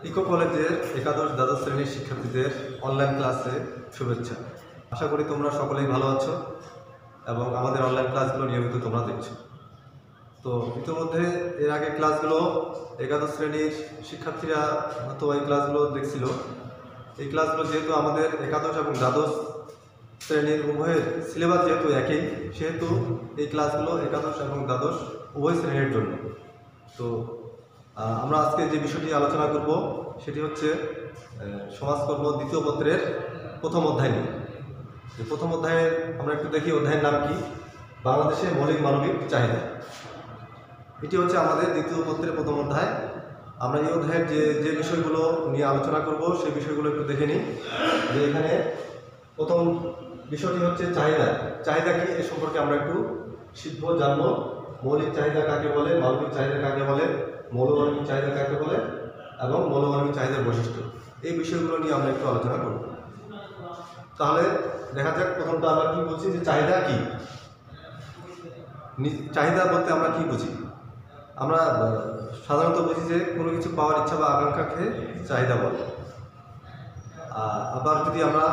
Eco কলেজের একাদশ দ্বাদশ শ্রেণীর শিক্ষার্থীদের অনলাইন ক্লাসে শুভেচ্ছা। আশা করি তোমরা সকলেই ভালো আছো এবং আমাদের অনলাইন ক্লাসগুলো নিয়মিত তোমরা দেখছো। তো ইতিমধ্যে এর আগে ক্লাসগুলো একাদশ শ্রেণীর শিক্ষার্থীরা হয়তো এই ক্লাসগুলো দেখছিল। এই ক্লাসগুলো যেহেতু আমাদের একাদশ এবং দ্বাদশ শ্রেণীর উভয়ের সিলেবাস যেহেতু একই, সেহেতু এই ক্লাসগুলো একাদশ এবং দ্বাদশ উভয় শ্রেণীর জন্য। তো আমরা আজকে যে বিষয়টি আলোচনা করব সেটি হচ্ছে সমাজকর্ম দ্বিতীয় পত্রের প্রথম অধ্যায় নিয়ে। প্রথম অধ্যায়ে আমরা একটু দেখি অধ্যায়ের নাম কি, বাংলাদেশের মৌলিক মানবিক চাহিদা। এটি হচ্ছে আমাদের দ্বিতীয় পত্রের প্রথম অধ্যায়। আমরা এই অধ্যায়ের যে বিষয়গুলো নিয়ে আলোচনা করব সেই বিষয়গুলো একটু দেখে নিই। যে এখানে প্রথম বিষয়টি হচ্ছে চাহিদা। চাহিদা কি এ সম্পর্কে আমরা একটু শিখব, জানবো। মৌলিক চাহিদা কাকে বলে, মানবিক চাহিদা কাকে বলে, মৌলমানবিক চাহিদা কাকে বলে এবং মৌলমানবিক চাহিদার বৈশিষ্ট্য, এই বিষয়গুলো নিয়ে আমরা একটু আলোচনা করব। তাহলে দেখা যাক, প্রথমটা আমরা কি বলছি যে চাহিদা কি। চাহিদা বলতে আমরা কি বুঝি? আমরা সাধারণত বুঝি যে কোনো কিছু পাওয়ার ইচ্ছা বা আকাঙ্ক্ষাকে চাহিদা বলে। আবার যদি আমরা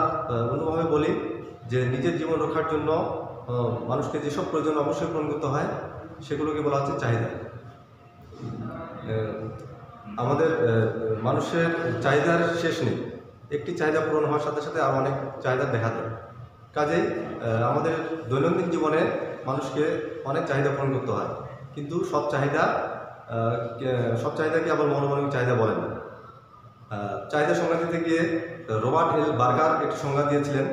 অন্যভাবে বলি যে নিজের জীবন রক্ষার জন্য মানুষকে যেসব প্রয়োজন অবশ্যই পূরণ করতে হয় সেগুলোকে বলা হচ্ছে চাহিদা। আমাদের মানুষের চাহিদার শেষ নেই। একটি চাহিদা পূরণ হওয়ার সাথে সাথে আরও অনেক চাহিদা দেখা যায়। কাজেই আমাদের দৈনন্দিন জীবনে মানুষকে অনেক চাহিদা পূরণ করতে হয়, কিন্তু সব চাহিদাকে আবার মৌলমানবিক চাহিদা বলেন না। চাহিদা সংজ্ঞা দিতে গিয়ে রবার্ট এল বার্গার একটি সংজ্ঞা দিয়েছিলেন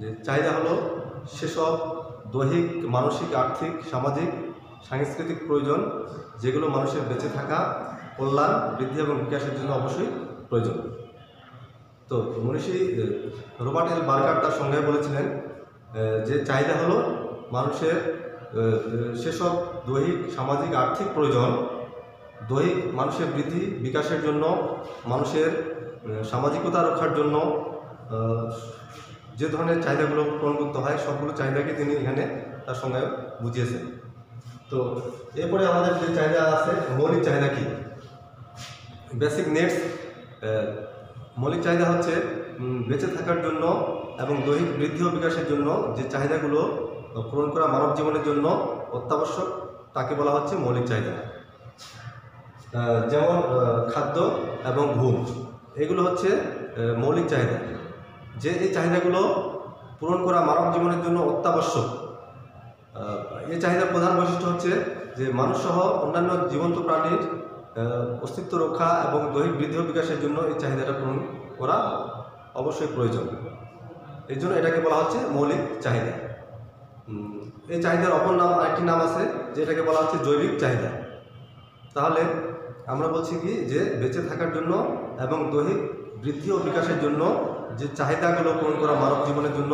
যে চাহিদা হলো সেসব দৈহিক, মানসিক, আর্থিক, সামাজিক, সাংস্কৃতিক প্রয়োজন যেগুলো মানুষের বেঁচে থাকা, কল্যাণ, বৃদ্ধি এবং বিকাশের জন্য অবশ্যই প্রয়োজন। তো মনীষী রবার্ট এল বার্গার তার সংজ্ঞায় বলেছিলেন যে চাহিদা হলো মানুষের সেসব দৈহিক, সামাজিক, আর্থিক প্রয়োজন, দৈহিক মানুষের বৃদ্ধি বিকাশের জন্য, মানুষের সামাজিকতা রক্ষার জন্য যে ধরনের চাহিদাগুলো পূরণ করতে হয় সবগুলো চাহিদাকে তিনি এখানে তার সংজ্ঞায় বুঝিয়েছেন। তো এরপরে আমাদের যে চাহিদা আছে, মৌলিক চাহিদা কি? বেসিক নেডস। মৌলিক চাহিদা হচ্ছে বেঁচে থাকার জন্য এবং দৈহিক বৃদ্ধি ও বিকাশের জন্য যে চাহিদাগুলো পূরণ করা মানব জীবনের জন্য অত্যাবশ্যক তাকে বলা হচ্ছে মৌলিক চাহিদা। যেমন খাদ্য এবং ঘুম, এগুলো হচ্ছে মৌলিক চাহিদা। যে এই চাহিদাগুলো পূরণ করা মানব জীবনের জন্য অত্যাবশ্যক। এই চাহিদার প্রধান বৈশিষ্ট্য হচ্ছে যে মানুষসহ অন্যান্য জীবন্ত প্রাণীর অস্তিত্ব রক্ষা এবং দৈহিক বৃদ্ধি ও বিকাশের জন্য এই চাহিদাটা পূরণ করা অবশ্যই প্রয়োজন। এই জন্য এটাকে বলা হচ্ছে মৌলিক চাহিদা। এই চাহিদার অপর নাম, আরেকটি নাম আছে যেটাকে বলা হচ্ছে জৈবিক চাহিদা। তাহলে আমরা বলছি কি যে বেঁচে থাকার জন্য এবং দৈহিক বৃদ্ধি ও বিকাশের জন্য যে চাহিদাগুলো পূরণ করা মানব জীবনের জন্য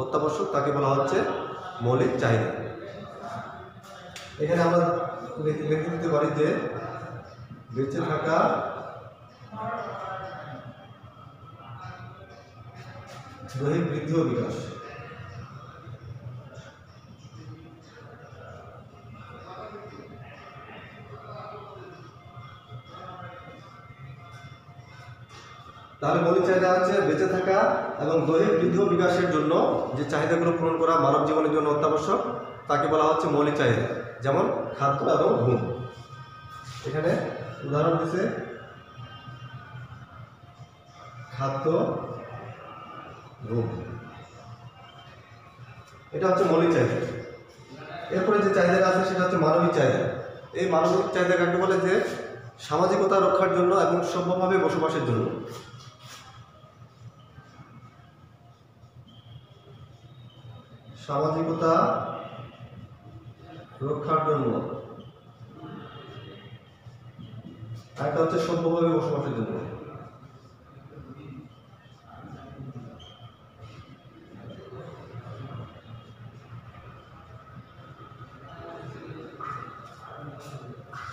অত্যাবশ্যক তাকে বলা হচ্ছে মৌলিক চাহিদা। এখানে আমরা লিখে দিতে পারি যে বেঁচে থাকা, দৈহিক বৃদ্ধি ও বিকাশ। তাহলে মৌলিক চাহিদা হচ্ছে বেঁচে থাকা এবং দৈহিক বৃদ্ধি ও বিকাশের জন্য যে চাহিদাগুলো পূরণ করা মানব জীবনের জন্য অত্যাবশ্যক তাকে বলা হচ্ছে মৌলিক চাহিদা। যেমন খাদ্য এবং ঘুম। এখানে উদাহরণ দিচ্ছে খাদ্য, ঘুম, এটা হচ্ছে মৌলিক চাহিদা। এরপরে যে চাহিদাটা আছে সেটা হচ্ছে মানবিক চাহিদা। এই মানবিক চাহিদা কাকে বলে? যে সামাজিকতা রক্ষার জন্য এবং সভ্যভাবে বসবাসের জন্য। সামাজিকতা রক্ষার জন্য, আর একটা হচ্ছে সভ্যভাবে বসবাসের জন্য।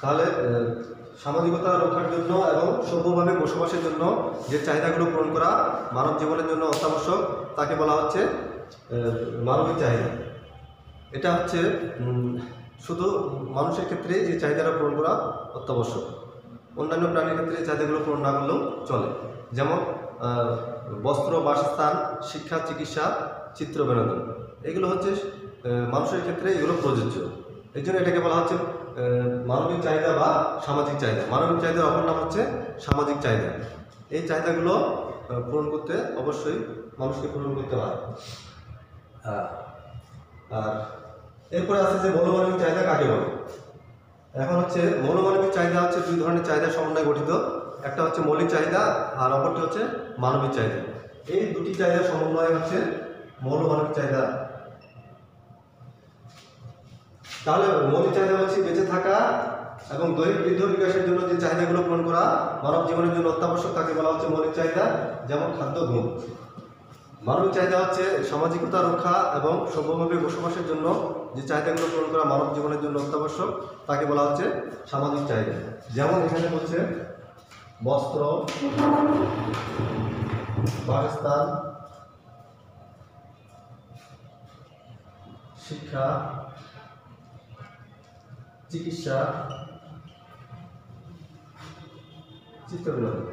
তাহলে সামাজিকতা রক্ষার জন্য এবং সভ্যভাবে বসবাসের জন্য যে চাহিদাগুলো পূরণ করা মানব জীবনের জন্য অত্যাবশ্যক তাকে বলা হচ্ছে মানবিক চাহিদা। এটা হচ্ছে শুধু মানুষের ক্ষেত্রে এই চাহিদাটা পূরণ করা অত্যাবশ্যক। অন্যান্য প্রাণীর ক্ষেত্রে এই চাহিদাগুলো পূরণ না করলেও চলে। যেমন বস্ত্র, বাসস্থান, শিক্ষা, চিকিৎসা, চিত্র, বিনোদন, এগুলো হচ্ছে মানুষের ক্ষেত্রে এগুলো প্রযোজ্য। এই জন্য এটাকে বলা হচ্ছে মানবিক চাহিদা বা সামাজিক চাহিদা। মানবিক চাহিদার অপর নাম হচ্ছে সামাজিক চাহিদা। এই চাহিদাগুলো পূরণ করতে অবশ্যই মানুষকে পূরণ করতে হয়। আর এরপরে আছে যে মৌলমানবিক চাহিদা কাকে বলে। এখন হচ্ছে মৌলমানবিক চাহিদা হচ্ছে দুই ধরনের চাহিদার সমন্বয়ে গঠিত। একটা হচ্ছে মৌলিক চাহিদা আর অপরটি হচ্ছে মানবিক চাহিদা। এই দুটি চাহিদার সমন্বয় হচ্ছে মৌলমানবিক চাহিদা। তাহলে মৌলিক চাহিদা হচ্ছে বেঁচে থাকা এবং দৈহিক বৃদ্ধি বিকাশের জন্য যে চাহিদাগুলো পূরণ করা মানব জীবনের জন্য অত্যাবশ্যক, তাকে বলা হচ্ছে মৌলিক চাহিদা, যেমন খাদ্য, ঘুম। মানবিক চাহিদা হচ্ছে সামাজিকতা রক্ষা এবং সভ্যভাবে বসবাসের জন্য যে চাহিদাগুলো পূরণ করা মানব জীবনের জন্য অত্যাবশ্যক, তাকে বলা হচ্ছে সামাজিক চাহিদা। যেমন এখানে হচ্ছে বস্ত্র, বাসস্থান, শিক্ষা, চিকিৎসা, চিত্র, বিনোদন।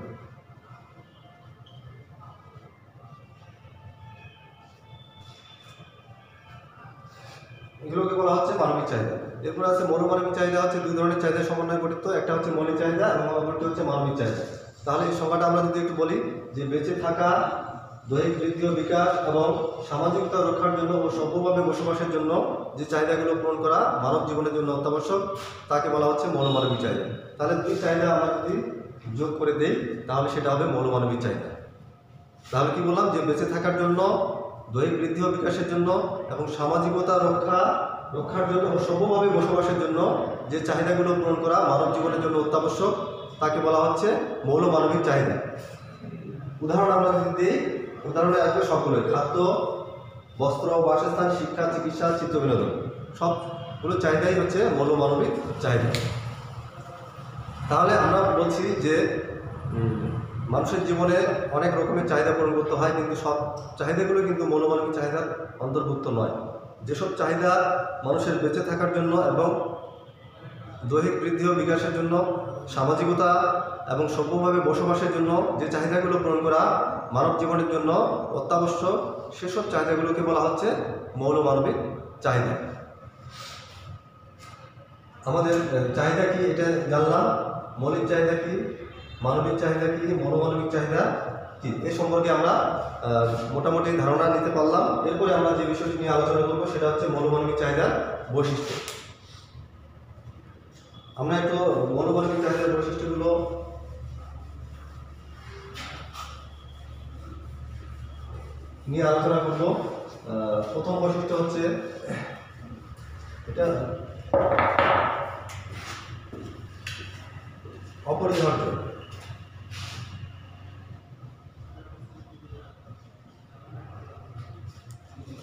এগুলোকে বলা হচ্ছে মানবিক চাহিদা। এরপর আছে মৌলমানবিক চাহিদা, হচ্ছে দুই ধরনের চাহিদার সমন্বয়ে গঠিত। একটা হচ্ছে মৌলিক চাহিদা এবং অপরটি হচ্ছে মানবিক চাহিদা। তাহলে এই সংজ্ঞাটা আমরা যদি একটু বলি, যে বেঁচে থাকা, দৈহিক বৃদ্ধি ও বিকাশ এবং সামাজিকতা রক্ষার জন্য ও সভ্যভাবে বসবাসের জন্য যে চাহিদাগুলো পূরণ করা মানব জীবনের জন্য অত্যাবশ্যক, তাকে বলা হচ্ছে মৌলমানবিক চাহিদা। তাহলে দুই চাহিদা আমরা যদি যোগ করে দেই তাহলে সেটা হবে মৌলমানবিক চাহিদা। তাহলে কি বললাম, যে বেঁচে থাকার জন্য, দৈহিক বৃদ্ধি ও বিকাশের জন্য এবং সামাজিকতা রক্ষার জন্য ও সভ্যভাবে বসবাসের জন্য যে চাহিদাগুলো পূরণ করা মানব জীবনের জন্য অত্যাবশ্যক, তাকে বলা হচ্ছে মৌলমানবিক চাহিদা। উদাহরণ আমরা যদি দিই, উদাহরণে আসবে সবগুলোই: খাদ্য, বস্ত্র, বাসস্থান, শিক্ষা, চিকিৎসা, চিত্র, বিনোদন, সবগুলো চাহিদাই হচ্ছে মৌলমানবিক চাহিদা। তাহলে আমরা বলছি যে মানুষের জীবনে অনেক রকমের চাহিদা পূরণ করতে হয়, কিন্তু সব চাহিদাগুলো কিন্তু মৌলমানবিক চাহিদার অন্তর্ভুক্ত নয়। যেসব চাহিদা মানুষের বেঁচে থাকার জন্য এবং দৈহিক বৃদ্ধি ও বিকাশের জন্য, সামাজিকতা এবং সভ্যভাবে বসবাসের জন্য যে চাহিদাগুলো পূরণ করা মানব জীবনের জন্য অত্যাবশ্যক, সেসব চাহিদাগুলোকে বলা হচ্ছে মৌলমানবিক চাহিদা। আমাদের চাহিদা কি এটা জানলাম, মৌলিক চাহিদা কি, মানবিক চাহিদা কি, মৌলমানবিক চাহিদা কি, এ সম্পর্কে আমরা মোটামুটি ধারণা নিতে পারলাম। এরপরে আমরা যে বিষয়টি নিয়ে আলোচনা করবো সেটা হচ্ছে মৌলমানবিক চাহিদার বৈশিষ্ট্য। আমরা একটু মৌলমানবিক চাহিদার বৈশিষ্ট্যগুলো নিয়ে আলোচনা করব। প্রথম বৈশিষ্ট্য হচ্ছে এটা অপরিহার্য।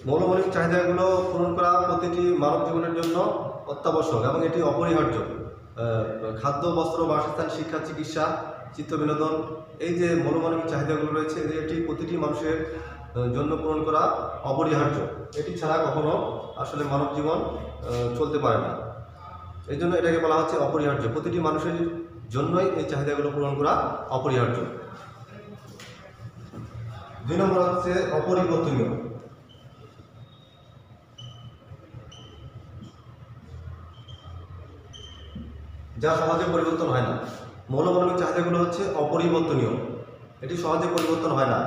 মৌলমানবিক চাহিদাগুলো পূরণ করা প্রতিটি মানব জীবনের জন্য অত্যাবশ্যক এবং এটি অপরিহার্য। খাদ্য, বস্ত্র, বাসস্থান, শিক্ষা, চিকিৎসা, চিত্ত, বিনোদন, এই যে মৌলমানবিক চাহিদাগুলো রয়েছে, এটি প্রতিটি মানুষের জন্য পূরণ করা অপরিহার্য। এটি ছাড়া কখনো আসলে মানব জীবন চলতে পারে না। এই জন্য এটাকে বলা হচ্ছে অপরিহার্য। প্রতিটি মানুষের জন্যই এই চাহিদাগুলো পূরণ করা অপরিহার্য। 2 নম্বর হচ্ছে অপরিবর্তনীয়। যা সহজে পরিবর্তন হয় না। মৌলমানবিক চাহিদাগুলো হচ্ছে অপরিবর্তনীয়, এটি সহজে পরিবর্তন হয় না।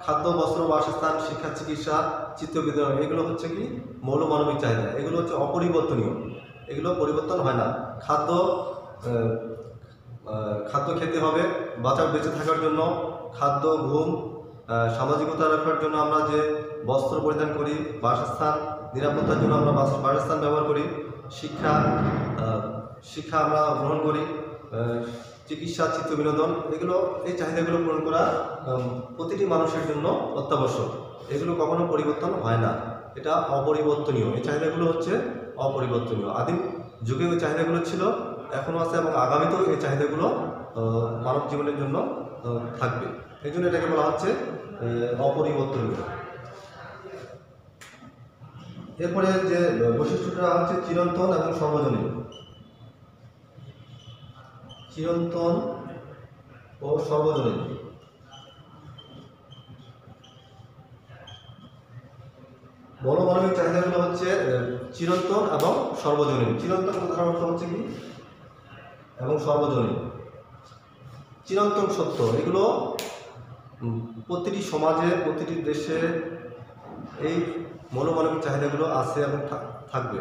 খাদ্য, বস্ত্র, বাসস্থান, শিক্ষা, চিকিৎসা, চিত্ত, বিনোদন, এগুলো হচ্ছে কি মৌলমানবিক চাহিদা। এগুলো হচ্ছে অপরিবর্তনীয়, এগুলো পরিবর্তন হয় না। খাদ্য খেতে হবে বেঁচে থাকার জন্য। খাদ্য, ঘুম, সামাজিকতা রক্ষার জন্য আমরা যে বস্ত্র পরিধান করি, বাসস্থান, নিরাপত্তার জন্য আমরা বাসস্থান ব্যবহার করি, শিক্ষা আমরা গ্রহণ করি, চিকিৎসা, চিত্ত, বিনোদন, এই চাহিদাগুলো পূরণ করা প্রতিটি মানুষের জন্য অত্যাবশ্যক। এগুলো কখনো পরিবর্তন হয় না, এটা অপরিবর্তনীয়। এই চাহিদাগুলো হচ্ছে অপরিবর্তনীয়। আদিম যুগে ওই চাহিদাগুলো ছিল, এখনও আছে এবং আগামীতেও এই চাহিদাগুলো মানব জীবনের জন্য থাকবে। এই জন্য এটাকে বলা হচ্ছে অপরিবর্তনীয়। এরপরে যে বৈশিষ্ট্যটা হচ্ছে চিরন্তন এবং সর্বজনীন। চিরন্তন ও সর্বজনীন। মনোমানবিক চাহিদাগুলো হচ্ছে চিরন্তন এবং সর্বজনীন। চিরন্তন কথার অর্থ হচ্ছে কি এবং সর্বজনীন। চিরন্তন সত্য, এগুলো প্রতিটি সমাজে প্রতিটি দেশে এই মনোমানবিক চাহিদাগুলো আছে এবং থাকবে।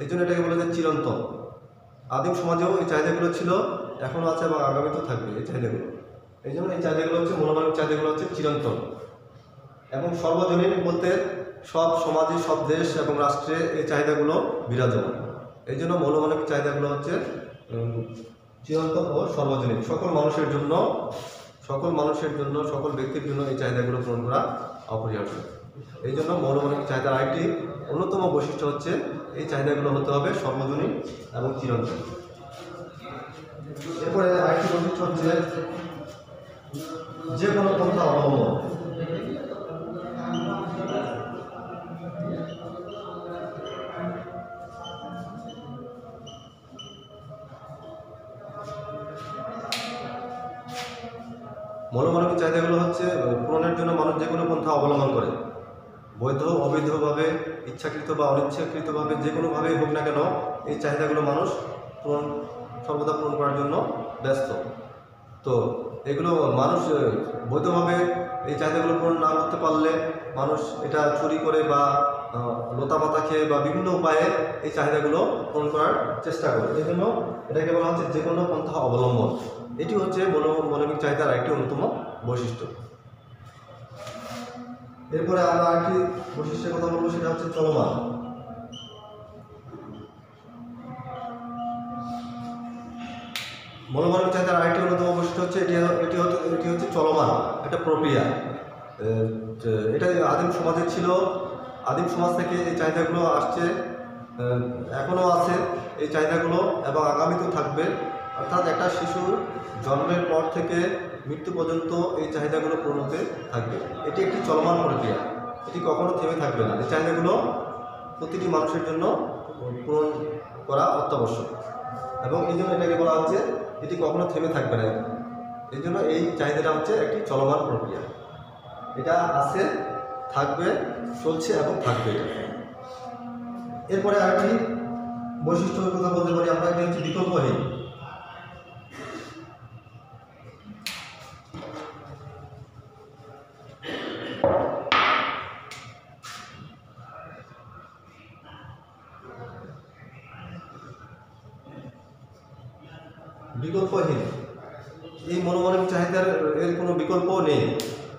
এই জন্য এটাকে বলে যে চিরন্তন। আদিম সমাজেও এই চাহিদাগুলো ছিল, এখনও আছে এবং আগামীতেও থাকবে এই চাহিদাগুলো। এই জন্য এই চাহিদাগুলো হচ্ছে মনোমানবিক চাহিদাগুলো হচ্ছে চিরন্তন। এবং সর্বজনীন বলতে সব সমাজে সব দেশ এবং রাষ্ট্রে এই চাহিদাগুলো বিরাজমান। এই জন্য মনোমানবিক চাহিদাগুলো হচ্ছে চিরন্তন ও সর্বজনীন। সকল মানুষের জন্য সকল ব্যক্তির জন্য এই চাহিদাগুলো পূরণ করা অপরিহার্য। এই জন্য মনোমানবিক চাহিদার আরেকটি অন্যতম বৈশিষ্ট্য হচ্ছে এই চাহিদাগুলো হতে হবে সর্বজনীন এবং চিরন্তন। এরপরে আরেকটি বৈশিষ্ট্য হচ্ছে যে কোনো পন্থা অবলম্বন। মনোমানবিক চাহিদাগুলো হচ্ছে পূরণের জন্য মানুষ যে কোনো পন্থা অবলম্বন করে, বৈধ অবৈধভাবে, ইচ্ছাকৃত বা অনিচ্ছাকৃতভাবে যে কোনোভাবেই হোক না কেন এই চাহিদাগুলো মানুষ সর্বদা পূরণ করার জন্য ব্যস্ত। তো এগুলো মানুষ বৈধভাবে এই চাহিদাগুলো পূরণ না করতে পারলে মানুষ এটা চুরি করে বা লতাপাতা খেয়ে বা বিভিন্ন উপায়ে এই চাহিদাগুলো পূরণ করার চেষ্টা করে। এই জন্য এটাকে বলা হচ্ছে যে কোনো পন্থা অবলম্বন। এটি হচ্ছে মনোমানবিক চাহিদার একটি অন্যতম বৈশিষ্ট্য। এরপরে আমরা আরেকটি বৈশিষ্ট্যের কথা বলবো, সেটা হচ্ছে চলমান। মনোমানবিক চাহিদার আরেকটি অন্যতম বৈশিষ্ট্য হচ্ছে এটি হচ্ছে চলমান একটা প্রক্রিয়া। এটা আদিম সমাজে ছিল, আদিম সমাজ থেকে এই চাহিদাগুলো আসছে, এখনও আছে এই চাহিদাগুলো এবং আগামীতেও থাকবে। অর্থাৎ একটা শিশুর জন্মের পর থেকে মৃত্যু পর্যন্ত এই চাহিদাগুলো পূরণ হতে থাকবে। এটি একটি চলমান প্রক্রিয়া, এটি কখনো থেমে থাকবে না। এই চাহিদাগুলো প্রতিটি মানুষের জন্য পূরণ করা অত্যাবশ্যক এবং এই জন্য এটাকে বলা হচ্ছে এটি কখনো থেমে থাকবে না। এই জন্য এই চাহিদাটা হচ্ছে একটি চলমান প্রক্রিয়া, এটা আছে, থাকবে, চলছে এবং থাকবে। এরপরে আরেকটি বৈশিষ্ট্যের কথা বলতে পারি আমরা, এটি হচ্ছে বিকল্পহীন। বিকল্পহীন, এই মনোমানবিক চাহিদার এর কোনো বিকল্প নেই।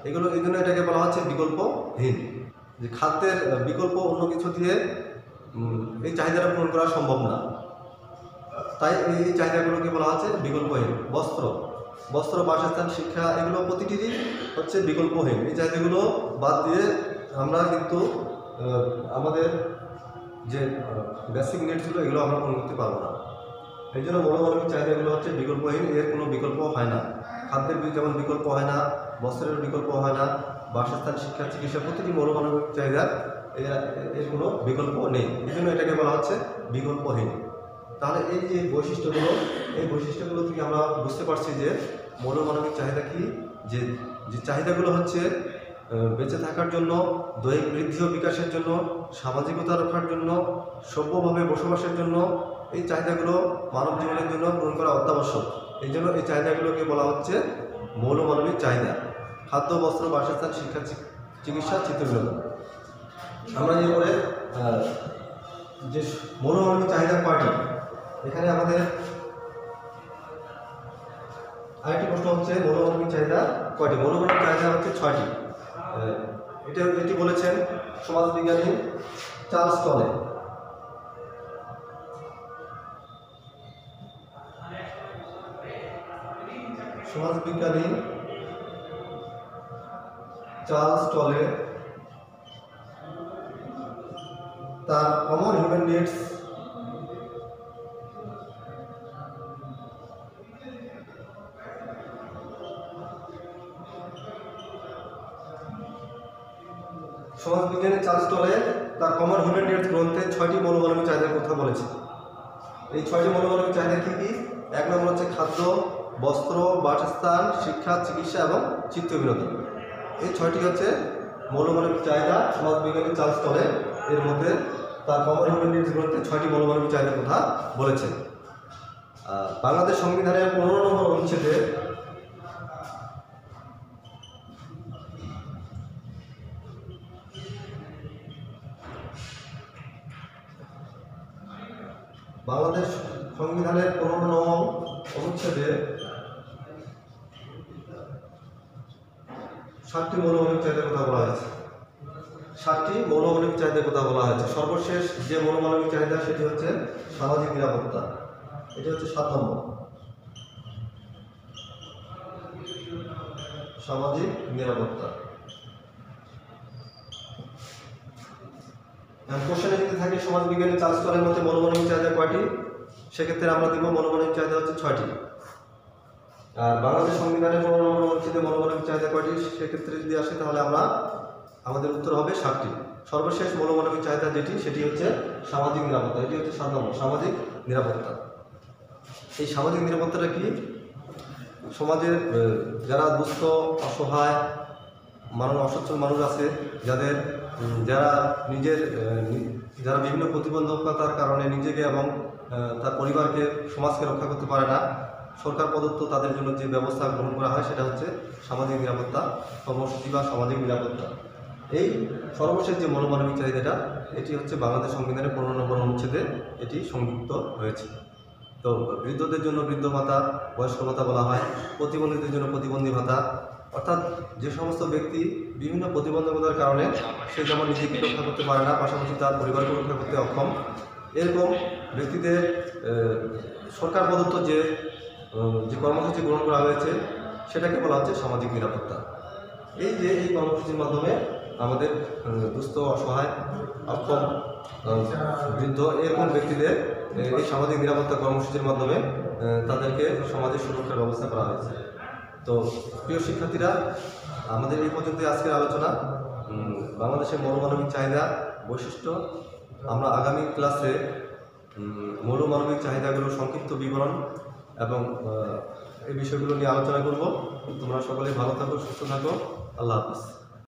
এই জন্য এটাকে বলা হচ্ছে বিকল্পহীন। যে খাদ্যের বিকল্প অন্য কিছু দিয়ে এই চাহিদাটা পূরণ করা সম্ভব না, তাই এই চাহিদাগুলোকে বলা হচ্ছে বিকল্পহীন। বস্ত্র, বাসস্থান, শিক্ষা, এগুলো প্রতিটিরই হচ্ছে বিকল্পহীন। এই চাহিদাগুলো বাদ দিয়ে আমরা কিন্তু আমাদের যে বেসিক নিডসগুলো এগুলো আমরা পূরণ করতে পারবো না। এই জন্য মনোমানবিক চাহিদাগুলো হচ্ছে বিকল্পহীন, এর কোনো বিকল্প হয় না। খাদ্যের যেমন বিকল্প হয় না, বস্ত্রের বিকল্প হয় না, বাসস্থান, শিক্ষা, চিকিৎসা, প্রতিটি মনোমানবিক চাহিদা এর কোনো বিকল্প নেই। এই জন্য এটাকে বলা হচ্ছে বিকল্পহীন। তাহলে এই যে বৈশিষ্ট্যগুলো, এই বৈশিষ্ট্যগুলো থেকে আমরা বুঝতে পারছি যে মনোমানবিক চাহিদা কি, যে চাহিদাগুলো হচ্ছে বেঁচে থাকার জন্য, দৈহিক বৃদ্ধি ও বিকাশের জন্য, সামাজিকতা রক্ষার জন্য, সভ্যভাবে বসবাসের জন্য এই চাহিদাগুলো মানব জীবনের জন্য পূরণ করা অত্যাবশ্যক। এই জন্য এই চাহিদাগুলোকে বলা হচ্ছে মৌলমানবিক চাহিদা। খাদ্য, বস্ত্র, বাসস্থান, শিক্ষা, চিকিৎসা, চিত্তবিনোদন। আমরা এরপরে যে মৌলমানবিক চাহিদা কয়টি, এখানে আমাদের আরেকটি প্রশ্ন হচ্ছে মৌলমানবিক চাহিদা কয়টি। মৌলমানবিক চাহিদা হচ্ছে 6টি। এটি বলেছেন সমাজবিজ্ঞানী চার্লস টলে। সমাজবিজ্ঞানী চার্লস টলে তার কমন হিউম্যান নিডস সমাজবিজ্ঞানী চার্লস টলে তার কমন হিউম্যান নিডস গ্রন্থে 6টি মৌলমানবিক চাহিদার কথা বলেছে। এই 6টি মৌলমানবিক চাহিদা কি কি 1 নম্বর হচ্ছে খাদ্য, বস্ত্র, বাসস্থান, শিক্ষা, চিকিৎসা এবং চিত্ত বিনোদন। এই 6টি হচ্ছে মৌলমানবিক চাহিদা সমাজবিজ্ঞানী চার্লস টলে এর মধ্যে তার কমন হিউম্যান নিডস গ্রন্থে 6টি মৌলমানবিক চাহিদার কথা বলেছেন। বাংলাদেশ সংবিধানের 15 নম্বর অনুচ্ছেদে বাংলাদেশ সংবিধানের 15 নং অনুচ্ছেদে 7টি মৌলমানবিক চাহিদার কথা বলা হয়েছে। 7টি মৌলমানবিক চাহিদার কথা বলা হয়েছে। সর্বশেষ যে মৌলমানবিক চাহিদা সেটি হচ্ছে সামাজিক নিরাপত্তা। এটি হচ্ছে 7 নম্বর, সামাজিক নিরাপত্তা। কোশ্চেনে যদি থাকে সমাজবিজ্ঞানী চার্লস টলের মধ্যে মৌলমানবিক চাহিদা কয়টি, সেক্ষেত্রে আমরা দিব মৌলমানবিক চাহিদা হচ্ছে 6টি। আর বাংলাদেশ সংবিধানের 15 নম্বর অনুচ্ছেদে মৌলমানবিক চাহিদা কয়টি, সেক্ষেত্রে যদি আসে তাহলে আমাদের উত্তর হবে 7টি। সর্বশেষ মৌলমানবিক চাহিদা যেটি সেটি হচ্ছে সামাজিক নিরাপত্তা। এটি হচ্ছে 7 নম্বর, সামাজিক নিরাপত্তা। এই সামাজিক নিরাপত্তাটা কি? সমাজের যারা দুস্থ, অসহায় অসচ্ছল মানুষ আছে, যারা বিভিন্ন প্রতিবন্ধকতার কারণে নিজেকে এবং তার পরিবারকে, সমাজকে রক্ষা করতে পারে না, সরকার প্রদত্ত তাদের জন্য যে ব্যবস্থা গ্রহণ করা হয় সেটা হচ্ছে সামাজিক নিরাপত্তা কর্মসূচি বা সামাজিক নিরাপত্তা। এই সর্বশেষ যে মৌলমানবিক চাহিদাটা এটি হচ্ছে বাংলাদেশ সংবিধানের 15 নম্বর অনুচ্ছেদে এটি সংযুক্ত হয়েছে। তো বৃদ্ধদের জন্য বৃদ্ধ ভাতা, বয়স্ক ভাতা বলা হয়, প্রতিবন্ধীদের জন্য প্রতিবন্ধী ভাতা, অর্থাৎ যে সমস্ত ব্যক্তি বিভিন্ন প্রতিবন্ধকতার কারণে সে যেমন নিজেকে রক্ষা করতে পারে না, পাশাপাশি তার পরিবারকে রক্ষা করতে অক্ষম, এরকম ব্যক্তিদের সরকার প্রদত্ত যে কর্মসূচি গ্রহণ করা হয়েছে সেটাকে বলা হচ্ছে সামাজিক নিরাপত্তা। এই কর্মসূচির মাধ্যমে আমাদের দুস্থ, অসহায়, অক্ষম, বৃদ্ধ এরকম ব্যক্তিদের এই সামাজিক নিরাপত্তা কর্মসূচির মাধ্যমে তাদেরকে সমাজের সুরক্ষার ব্যবস্থা করা হয়েছে। তো প্রিয় শিক্ষার্থীরা, আমাদের এই পর্যন্ত আজকের আলোচনা বাংলাদেশের মৌলমানবিক চাহিদা বৈশিষ্ট্য। আমরা আগামী ক্লাসে মৌলমানবিক চাহিদাগুলোর সংক্ষিপ্ত বিবরণ এবং এই বিষয়গুলো নিয়ে আলোচনা করব। তোমরা সকলে ভালো থাকো, সুস্থ থাকো। আল্লাহ হাফেজ।